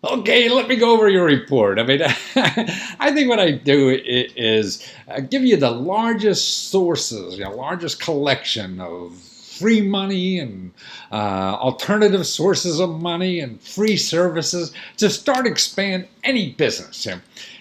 Okay, let me go over your report. I mean, I think what I do is give you the largest sources, largest collection of free money and alternative sources of money and free services to start expand any business.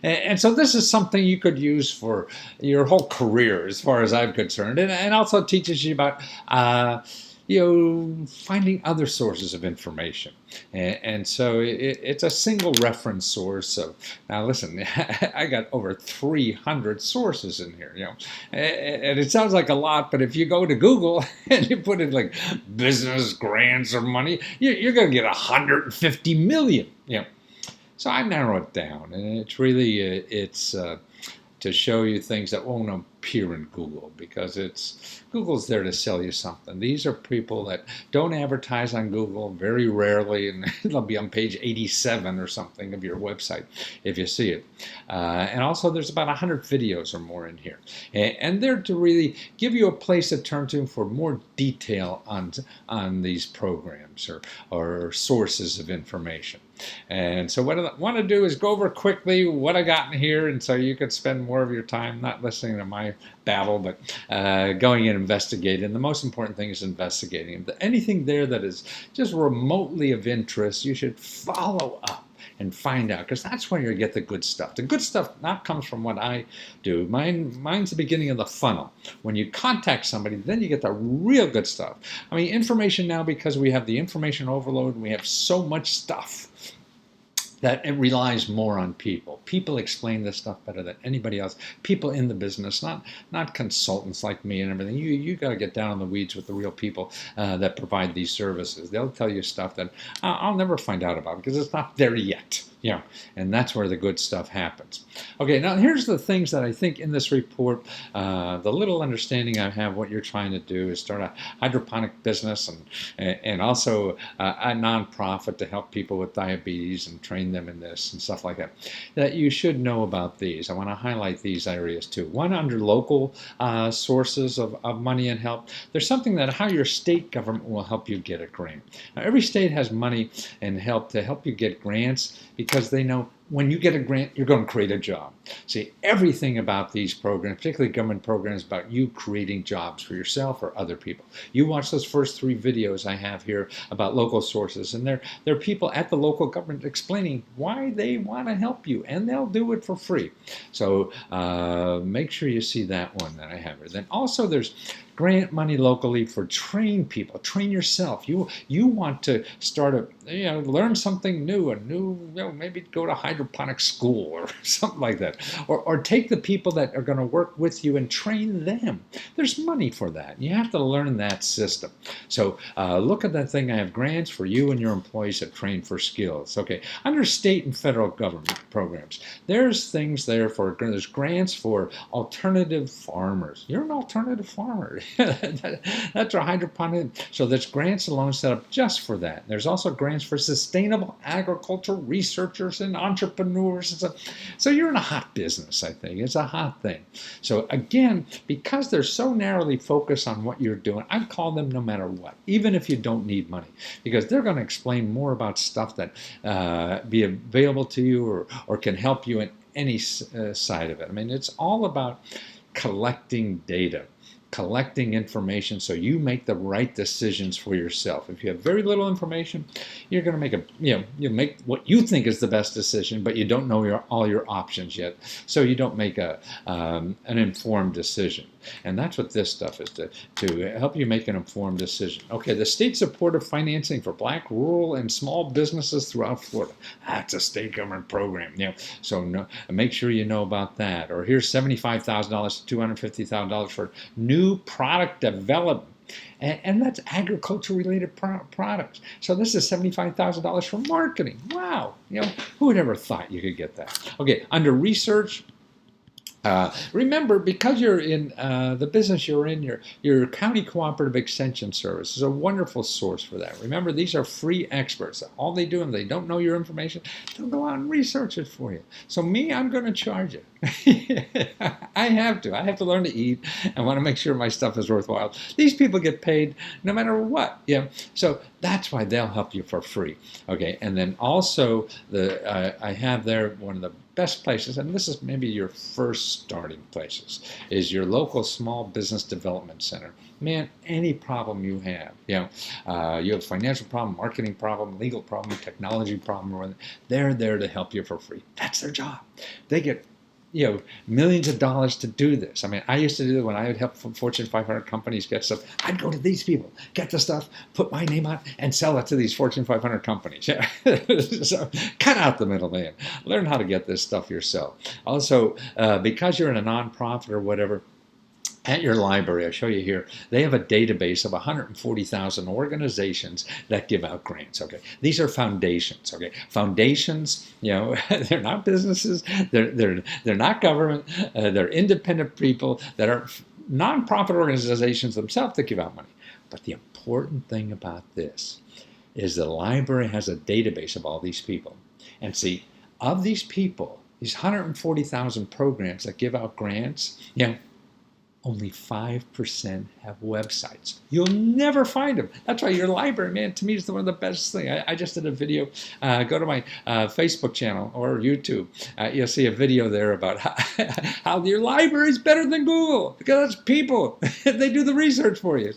And so this is something you could use for your whole career, as far as I'm concerned, and also teaches you about finding other sources of information. And so it's a single reference source. So now listen, I got over 300 sources in here, and it sounds like a lot, but if you go to Google and you put in like business grants or money, you're going to get 150 million, So I narrow it down, and it's really to show you things that won't appear in Google, because Google's there to sell you something. These are people that don't advertise on Google very rarely, and they'll be on page 87 or something of your website if you see it. And also there's about 100 videos or more in here, and they're to really give you a place to turn to for more detail on these programs or sources of information. And so what I want to do is go over quickly what I got in here, and so you could spend more of your time not listening to my babble, but going and investigating. The most important thing is investigating. Anything there that is just remotely of interest, you should follow up and find out, because that's where you get the good stuff. The good stuff not comes from what I do. Mine's the beginning of the funnel. When you contact somebody, then you get the real good stuff. I mean, information now, because we have the information overload and we have so much stuff, that it relies more on people. People explain this stuff better than anybody else. People in the business, not consultants like me and everything. You got to get down in the weeds with the real people that provide these services. They'll tell you stuff that I'll never find out about because it's not there yet. And that's where the good stuff happens. Okay, now here's the things that I think in this report, the little understanding I have what you're trying to do is start a hydroponic business and also a nonprofit to help people with diabetes and train them in this and stuff like that. That you should know about these. I want to highlight these areas too. One, under local sources of money and help, there's something that how your state government will help you get a grant. Now, every state has money and help to help you get grants, because they know when you get a grant, you're going to create a job. See, everything about these programs, particularly government programs, about you creating jobs for yourself or other people. You watch those first 3 videos I have here about local sources, and they're people at the local government explaining why they want to help you, and they'll do it for free. So make sure you see that one that I have here. Then also there's grant money locally for train people. Train yourself. You want to start learn something new, maybe go to hydroponic school or something like that, or take the people that are going to work with you and train them. There's money for that. You have to learn that system. So look at that thing. I have grants for you and your employees that train for skills. Okay, under state and federal government programs, there's things there there's grants for alternative farmers. You're an alternative farmer. That's a hydroponic. So there's grants and loans set up just for that. There's also grants for sustainable agriculture researchers and entrepreneurs. So you're in a hot business, I think. It's a hot thing. So again, because they're so narrowly focused on what you're doing, I'd call them no matter what, even if you don't need money, because they're going to explain more about stuff that be available to you or can help you in any side of it. I mean, it's all about collecting data, collecting information so you make the right decisions for yourself. If you have very little information, you're going to make you make what you think is the best decision, but you don't know all your options yet, so you don't make an informed decision. And that's what this stuff is, to help you make an informed decision. Okay, the state supported financing for Black, rural, and small businesses throughout Florida. That's a state government program. So make sure you know about that. Or here's $75,000 to $250,000 for new product development. And that's agriculture-related products. So this is $75,000 for marketing. Wow. Who would ever thought you could get that? Okay, under research, Remember, because you're in the business you're in, your county cooperative extension service is a wonderful source for that. Remember, these are free experts. All they do, and they don't know your information, they'll go out and research it for you. So me, I'm going to charge it. I have to. I have to learn to eat. I want to make sure my stuff is worthwhile. These people get paid no matter what. Yeah. So that's why they'll help you for free. Okay. And then also I have there one of the best places, and this is maybe your first starting places, is your local small business development center. Man, any problem you have, you have a financial problem, marketing problem, legal problem, technology problem, they're there to help you for free. That's their job. They get millions of dollars to do this. I mean, I used to do it when I would help Fortune 500 companies get stuff. I'd go to these people, get the stuff, put my name on, and sell it to these Fortune 500 companies. So cut out the middleman. Learn how to get this stuff yourself. Also, because you're in a nonprofit or whatever, at your library, I show you here, they have a database of 140,000 organizations that give out grants. Okay, these are foundations. Okay, foundations, they're not businesses, they're not government, they're independent people that are nonprofit organizations themselves that give out money. But the important thing about this is the library has a database of all these people, and see, of these people, these 140,000 programs that give out grants, only 5% have websites. You'll never find them. That's why your library, man, to me is one of the best things. I just did a video. Go to my Facebook channel or YouTube. You'll see a video there about how your library is better than Google, because it's people. They do the research for you.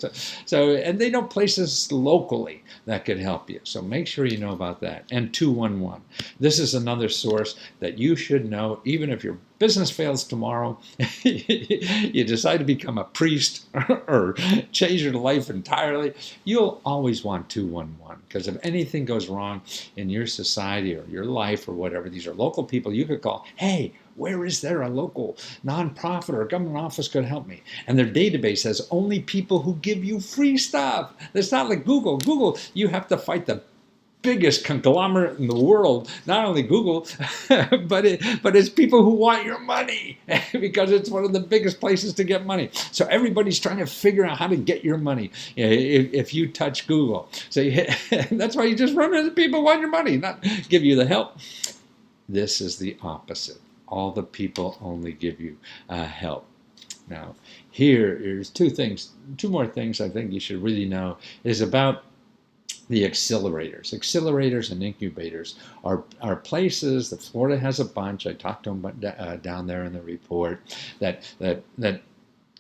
And they know places locally that could help you. So make sure you know about that. And 211. This is another source that you should know, even if your business fails tomorrow, you decide to become a priest or change your life entirely, you'll always want 211, because if anything goes wrong in your society or your life or whatever, these are local people you could call. Hey, where is there a local nonprofit or government office could help me? And their database says only people who give you free stuff. It's not like Google. Google, you have to fight the biggest conglomerate in the world, not only Google, but it's people who want your money, because it's one of the biggest places to get money. So everybody's trying to figure out how to get your money if you touch Google. So that's why you just run into people who want your money, not give you the help. This is the opposite. All the people only give you help. Now, here's two more things I think you should really know is about the accelerators. Accelerators and incubators are places that Florida has a bunch. I talked to them down there in the report that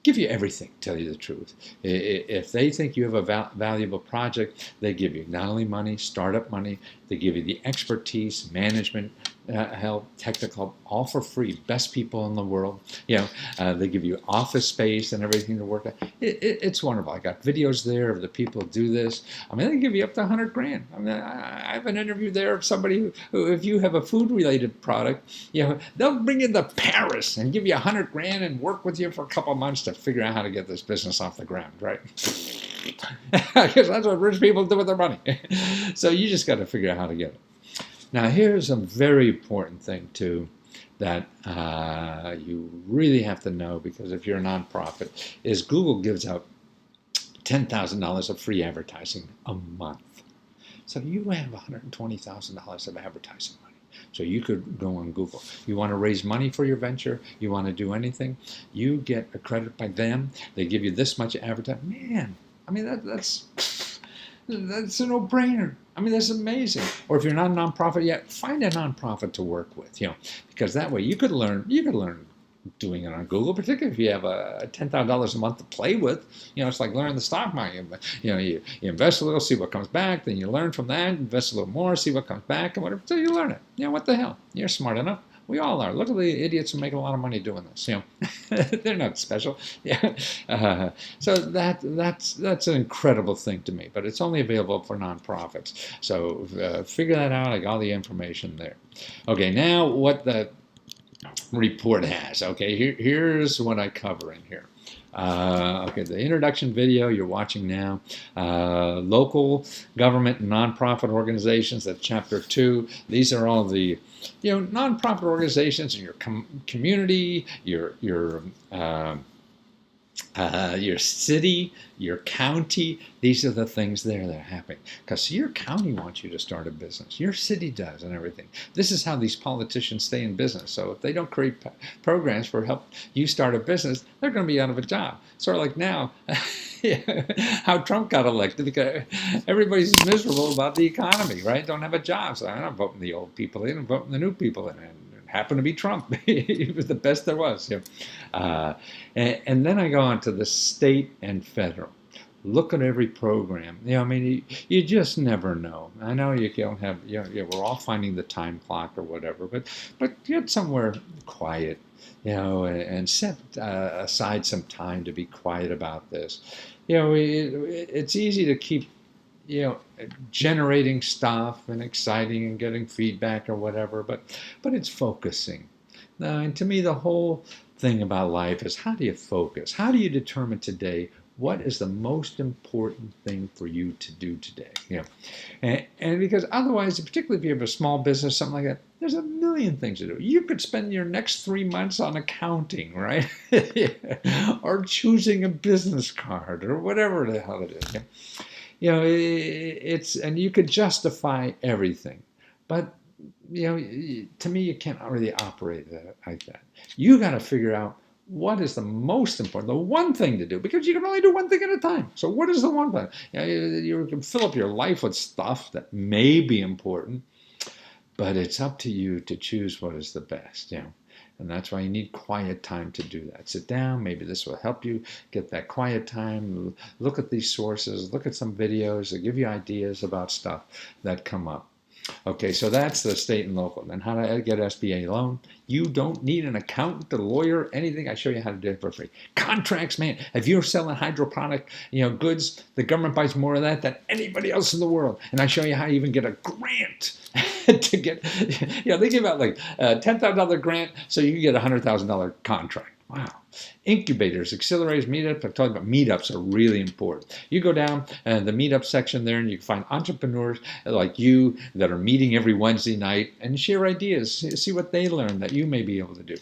give you everything, tell you the truth. If they think you have a valuable project, they give you not only money, startup money, they give you the expertise, management, help, technical, all for free. Best people in the world. They give you office space and everything to work at. It's wonderful. I got videos there of the people who do this. I mean, they give you up to $100,000. I mean, I have an interview there of somebody who, if you have a food-related product, they'll bring you to Paris and give you $100,000 and work with you for a couple of months to figure out how to get this business off the ground, right? Because that's what rich people do with their money. So you just got to figure out how to get it. Now, here's a very important thing, too, that you really have to know, because if you're a nonprofit, is Google gives out $10,000 of free advertising a month. So you have $120,000 of advertising money. So you could go on Google. You want to raise money for your venture, you want to do anything, you get a credit by them, they give you this much advertising. Man, I mean, that's a no-brainer. I mean, that's amazing. Or if you're not a nonprofit yet, find a nonprofit to work with, because that way you could learn doing it on Google, particularly if you have $10,000 a month to play with. It's like learning the stock market. You invest a little, see what comes back, then you learn from that, invest a little more, see what comes back, and whatever, until you learn it. What the hell? You're smart enough. We all are. Look at the idiots who make a lot of money doing this. They're not special. So that's an incredible thing to me. But it's only available for nonprofits. So figure that out. I got all the information there. Okay, now what the report has. Okay, here's what I cover in here. Okay, the introduction video you're watching now, local government and nonprofit organizations, that's chapter 2. These are all the, nonprofit organizations in your community, your city, your county. These are the things there that are happening. Because your county wants you to start a business. Your city does and everything. This is how these politicians stay in business. So if they don't create programs for help you start a business, they're going to be out of a job. Sort of like now, how Trump got elected, because everybody's miserable about the economy, right? Don't have a job. So I'm not voting the old people in, I'm voting the new people in. Happened to be Trump. He was the best there was. And then I go on to the state and federal. Look at every program. You just never know. I know you don't have, we're all finding the time clock or whatever, but get somewhere quiet, and set aside some time to be quiet about this. It's easy to keep generating stuff and exciting and getting feedback or whatever, but it's focusing. And to me, the whole thing about life is, how do you focus? How do you determine today what is the most important thing for you to do today? And because otherwise, particularly if you have a small business, something like that, there's a million things to do. You could spend your next 3 months on accounting, right? Or choosing a business card or whatever the hell it is. It's, and you could justify everything, but to me, you can't really operate like that. You got to figure out what is the most important, the one thing to do, because you can only do one thing at a time. So what is the one thing? You can fill up your life with stuff that may be important, but it's up to you to choose what is the best. And that's why you need quiet time to do that. Sit down. Maybe this will help you get that quiet time. Look at these sources. Look at some videos that give you ideas about stuff that come up. Okay, so that's the state and local. Then how to get SBA loan. You don't need an accountant, a lawyer, anything. I show you how to do it for free. Contracts, man. If you're selling hydroponic, goods, the government buys more of that than anybody else in the world. And I show you how to even get a grant to get, they give out like a $10,000 grant so you can get a $100,000 contract. Wow. Incubators, accelerators, meetups. I'm talking about meetups are really important. You go down the meetup section there and you can find entrepreneurs like you that are meeting every Wednesday night and share ideas, see what they learn that you may be able to do.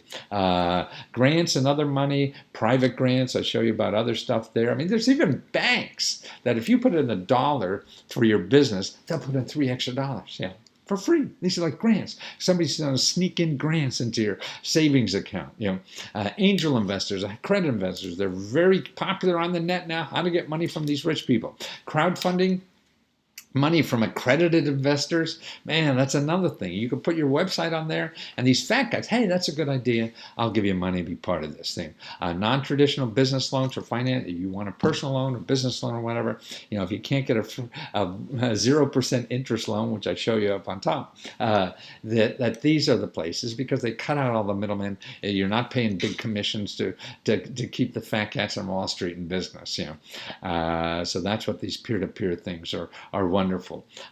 Grants and other money, private grants. I show you about other stuff there. There's even banks that if you put in $1 for your business, they'll put in $3 extra. For free. These are like grants. Somebody's going to sneak in grants into your savings account. Angel investors, credit investors, they're very popular on the net now. How to get money from these rich people. Crowdfunding, money from accredited investors, man, that's another thing. You can put your website on there, and these fat guys, hey, that's a good idea. I'll give you money to be part of this thing. Non-traditional business loans for finance. You want a personal loan or business loan or whatever. If you can't get a 0% interest loan, which I show you up on top, that these are the places because they cut out all the middlemen. You're not paying big commissions to keep the fat cats on Wall Street in business. So that's what these peer-to-peer things are wonderful.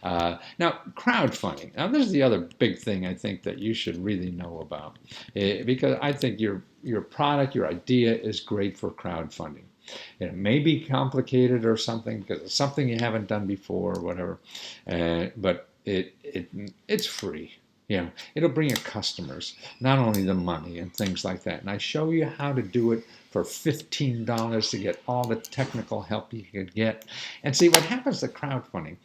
Now, crowdfunding. Now, this is the other big thing I think that you should really know about, because I think your product, your idea is great for crowdfunding. It may be complicated or something because it's something you haven't done before or whatever, but it's free. It'll bring you customers, not only the money and things like that. And I show you how to do it for $15 to get all the technical help you could get. And see, what happens to crowdfunding,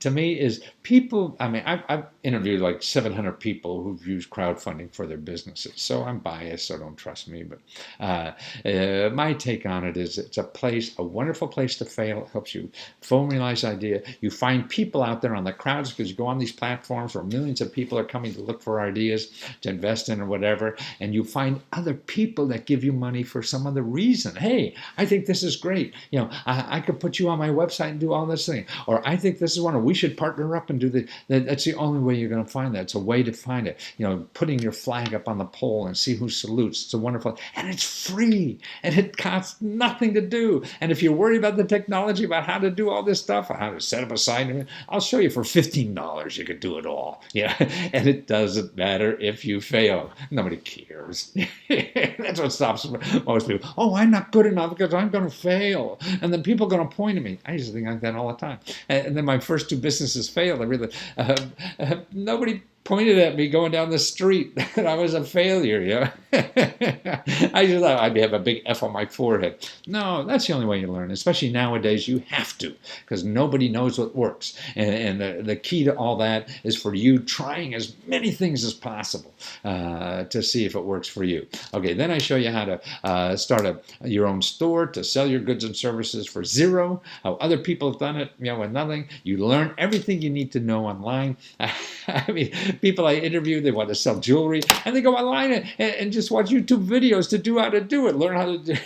to me is people, I've interviewed like 700 people who've used crowdfunding for their businesses. So I'm biased, so don't trust me. But my take on it is it's a wonderful place to fail. It helps you formalize idea. You find people out there on the crowds because you go on these platforms where millions of people are coming to look for ideas to invest in or whatever. And you find other people that give you money for some other reason. Hey, I think this is great. I could put you on my website and do all this thing. Or I think this is one, or we should partner up and do that's the only way you're going to find that. It's a way to find it. Putting your flag up on the pole and see who salutes. It's a wonderful, and it's free, and it costs nothing to do. And if you're worried about the technology, about how to do all this stuff, or how to set up a site, I'll show you for $15. You could do it all. And it doesn't matter if you fail. Nobody cares. That's what stops Most people, oh, I'm not good enough because I'm going to fail. And then people are going to point at me. I used to think like that all the time. And then my first 2 businesses failed. I really, nobody pointed at me going down the street that I was a failure. I just thought I'd have a big F on my forehead. No, that's the only way you learn. Especially nowadays, you have to, because nobody knows what works. And the key to all that is for you trying as many things as possible to see if it works for you. Okay, then I show you how to start your own store to sell your goods and services for zero, how other people have done it, with nothing. You learn everything you need to know online. I mean, people I interview, they want to sell jewelry, and they go online and just watch YouTube videos to do how to do it, learn how to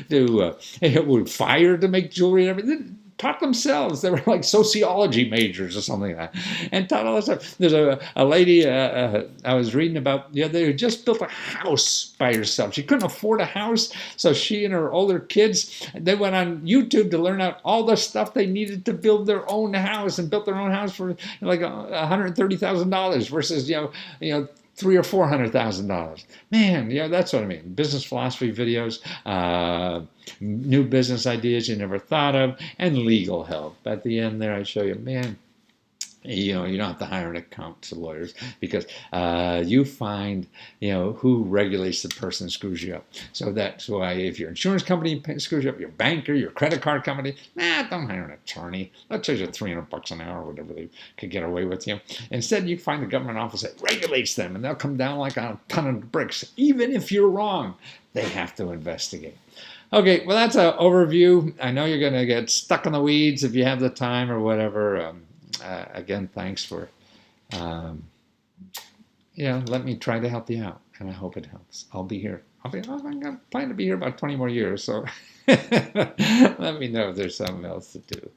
do fire to make jewelry and everything. Taught themselves. They were like sociology majors or something like that, and taught all that stuff. There's a lady I was reading about. They had just built a house by herself. She couldn't afford a house, so she and her older kids, they went on YouTube to learn out all the stuff they needed to build their own house, and built their own house for like $130,000 versus $300,000 or $400,000. Man, that's what I mean. Business philosophy videos, new business ideas you never thought of, and legal help. At the end there, I show you, man, you don't have to hire an accountant to lawyers, because you find who regulates the person that screws you up. So that's why if your insurance company screws you up, your banker, your credit card company, don't hire an attorney. Let's charge you $300 an hour or whatever they could get away with. Instead, you find the government office that regulates them, and they'll come down like a ton of bricks. Even if you're wrong, they have to investigate. Okay, well, that's an overview. I know you're going to get stuck in the weeds if you have the time or whatever. Again, thanks for, let me try to help you out, and I hope it helps. I'll be here. I'm planning to be here about 20 more years, so let me know if there's something else to do.